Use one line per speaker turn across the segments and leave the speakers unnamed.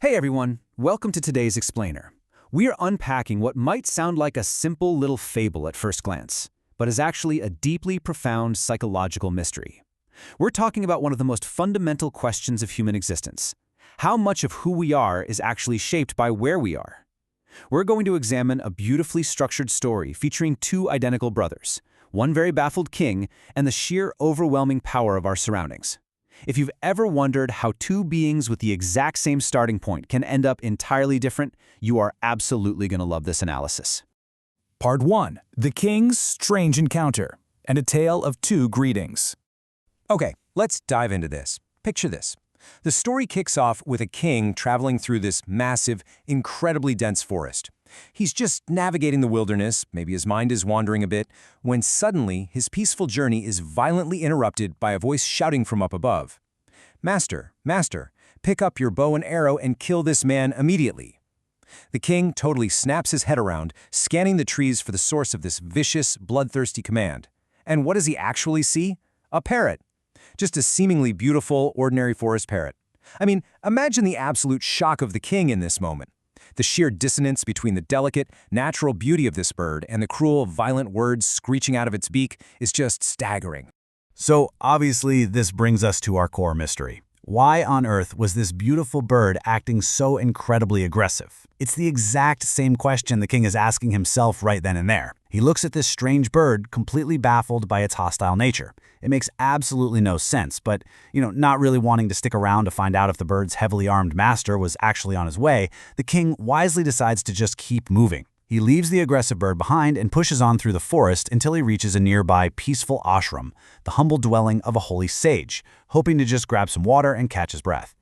Hey everyone, welcome to today's Explainer. We are unpacking what might sound like a simple little fable at first glance, but is actually a deeply profound psychological mystery. We're talking about one of the most fundamental questions of human existence. How much of who we are is actually shaped by where we are? We're going to examine a beautifully structured story featuring two identical brothers, one very baffled king, and the sheer overwhelming power of our surroundings. If you've ever wondered how two beings with the exact same starting point can end up entirely different, you are absolutely going to love this analysis.
Part 1. The King's Strange Encounter, and a Tale of Two Greetings. Okay, let's dive into this. Picture this. The story kicks off with a king traveling through this massive, incredibly dense forest. He's just navigating the wilderness, maybe his mind is wandering a bit, when suddenly his peaceful journey is violently interrupted by a voice shouting from up above. "Master, master, pick up your bow and arrow and kill this man immediately." The king totally snaps his head around, scanning the trees for the source of this vicious, bloodthirsty command. And what does he actually see? A parrot. Just a seemingly beautiful, ordinary forest parrot. I mean, imagine the absolute shock of the king in this moment. The sheer dissonance between the delicate, natural beauty of this bird and the cruel, violent words screeching out of its beak is just staggering.
So obviously this brings us to our core mystery. Why on earth was this beautiful bird acting so incredibly aggressive? It's the exact same question the king is asking himself right then and there. He looks at this strange bird, completely baffled by its hostile nature. It makes absolutely no sense, but, not really wanting to stick around to find out if the bird's heavily armed master was actually on his way, the king wisely decides to just keep moving. He leaves the aggressive bird behind and pushes on through the forest until he reaches a nearby peaceful ashram, the humble dwelling of a holy sage, hoping to just grab some water and catch his breath.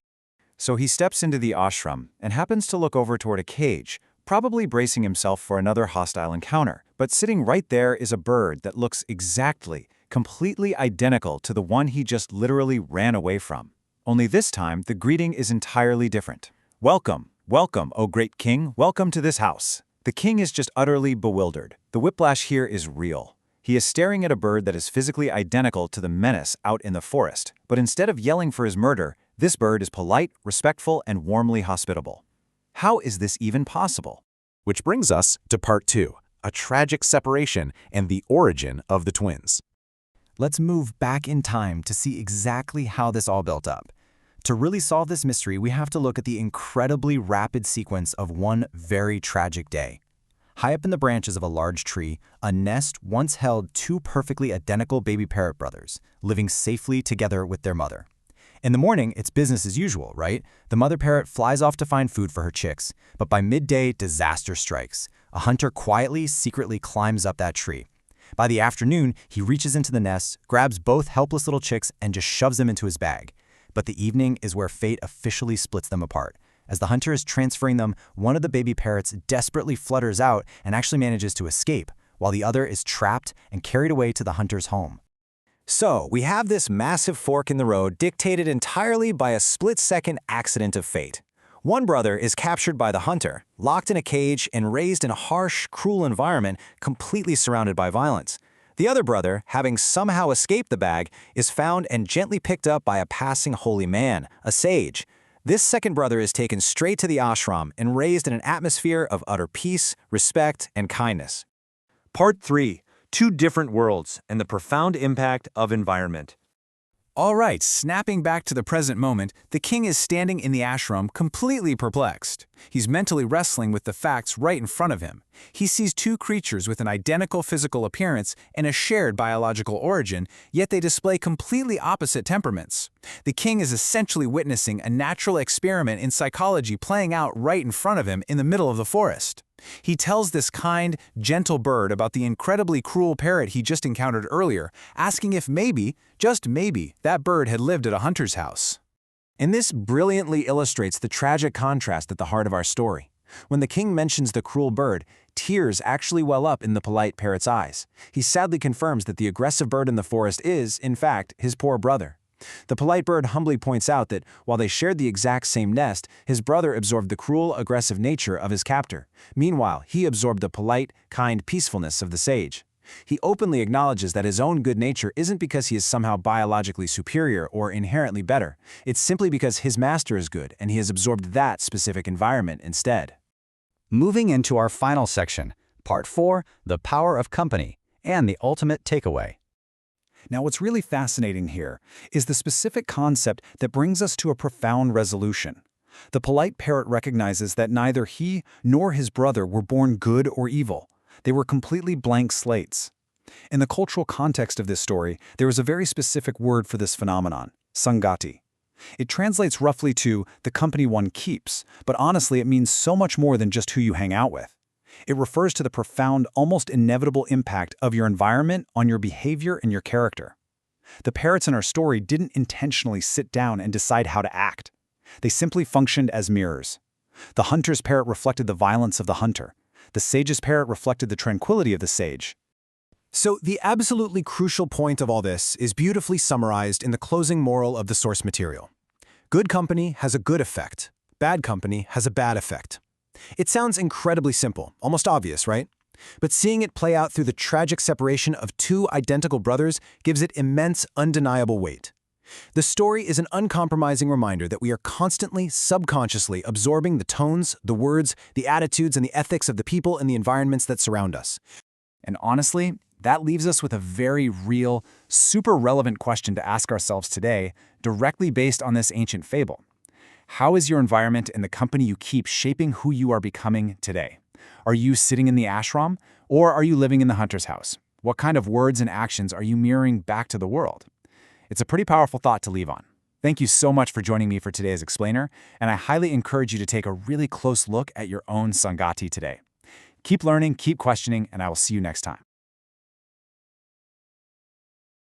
So he steps into the ashram and happens to look over toward a cage, probably bracing himself for another hostile encounter. But sitting right there is a bird that looks exactly, completely identical to the one he just literally ran away from. Only this time, the greeting is entirely different. "Welcome, welcome, O great king, welcome to this house." The king is just utterly bewildered. The whiplash here is real. He is staring at a bird that is physically identical to the menace out in the forest. But instead of yelling for his murder, this bird is polite, respectful, and warmly hospitable. How is this even possible?
Which brings us to Part 2, a tragic separation and the origin of the twins.
Let's move back in time to see exactly how this all built up. To really solve this mystery, we have to look at the incredibly rapid sequence of one very tragic day. High up in the branches of a large tree, a nest once held two perfectly identical baby parrot brothers, living safely together with their mother. In the morning, it's business as usual, right? The mother parrot flies off to find food for her chicks, but by midday, disaster strikes. A hunter quietly, secretly climbs up that tree. By the afternoon, he reaches into the nest, grabs both helpless little chicks, and just shoves them into his bag. But the evening is where fate officially splits them apart. As the hunter is transferring them, one of the baby parrots desperately flutters out and actually manages to escape, while the other is trapped and carried away to the hunter's home. So, we have this massive fork in the road dictated entirely by a split-second accident of fate. One brother is captured by the hunter, locked in a cage and raised in a harsh, cruel environment completely surrounded by violence. The other brother, having somehow escaped the bag, is found and gently picked up by a passing holy man, a sage. This second brother is taken straight to the ashram and raised in an atmosphere of utter peace, respect, and kindness.
Part 3. Two Different Worlds and the Profound Impact of Environment.
All right, snapping back to the present moment, the king is standing in the ashram completely perplexed. He's mentally wrestling with the facts right in front of him. He sees two creatures with an identical physical appearance and a shared biological origin, yet they display completely opposite temperaments. The king is essentially witnessing a natural experiment in psychology playing out right in front of him in the middle of the forest. He tells this kind, gentle bird about the incredibly cruel parrot he just encountered earlier, asking if maybe, just maybe, that bird had lived at a hunter's house.
And this brilliantly illustrates the tragic contrast at the heart of our story. When the king mentions the cruel bird, tears actually well up in the polite parrot's eyes. He sadly confirms that the aggressive bird in the forest is, in fact, his poor brother. The polite bird humbly points out that while they shared the exact same nest, his brother absorbed the cruel, aggressive nature of his captor. Meanwhile, he absorbed the polite, kind peacefulness of the sage.
He openly acknowledges that his own good nature isn't because he is somehow biologically superior or inherently better. It's simply because his master is good and he has absorbed that specific environment instead.
Moving into our final section, Part 4, The Power of Company, and the Ultimate Takeaway.
Now, what's really fascinating here is the specific concept that brings us to a profound resolution. The polite parrot recognizes that neither he nor his brother were born good or evil. They were completely blank slates. In the cultural context of this story, there is a very specific word for this phenomenon, sangati. It translates roughly to the company one keeps, but honestly it means so much more than just who you hang out with. It refers to the profound, almost inevitable impact of your environment on your behavior and your character. The parrots in our story didn't intentionally sit down and decide how to act. They simply functioned as mirrors. The hunter's parrot reflected the violence of the hunter. The sage's parrot reflected the tranquility of the sage.
So the absolutely crucial point of all this is beautifully summarized in the closing moral of the source material. Good company has a good effect. Bad company has a bad effect. It sounds incredibly simple, almost obvious, right? But seeing it play out through the tragic separation of two identical brothers gives it immense, undeniable weight. The story is an uncompromising reminder that we are constantly, subconsciously absorbing the tones, the words, the attitudes, and the ethics of the people and the environments that surround us.
And honestly, that leaves us with a very real, super relevant question to ask ourselves today, directly based on this ancient fable. How is your environment and the company you keep shaping who you are becoming today? Are you sitting in the ashram, or are you living in the hunter's house? What kind of words and actions are you mirroring back to the world? It's a pretty powerful thought to leave on. Thank you so much for joining me for today's explainer, and I highly encourage you to take a really close look at your own Sangati today. Keep learning, keep questioning, and I will see you next time.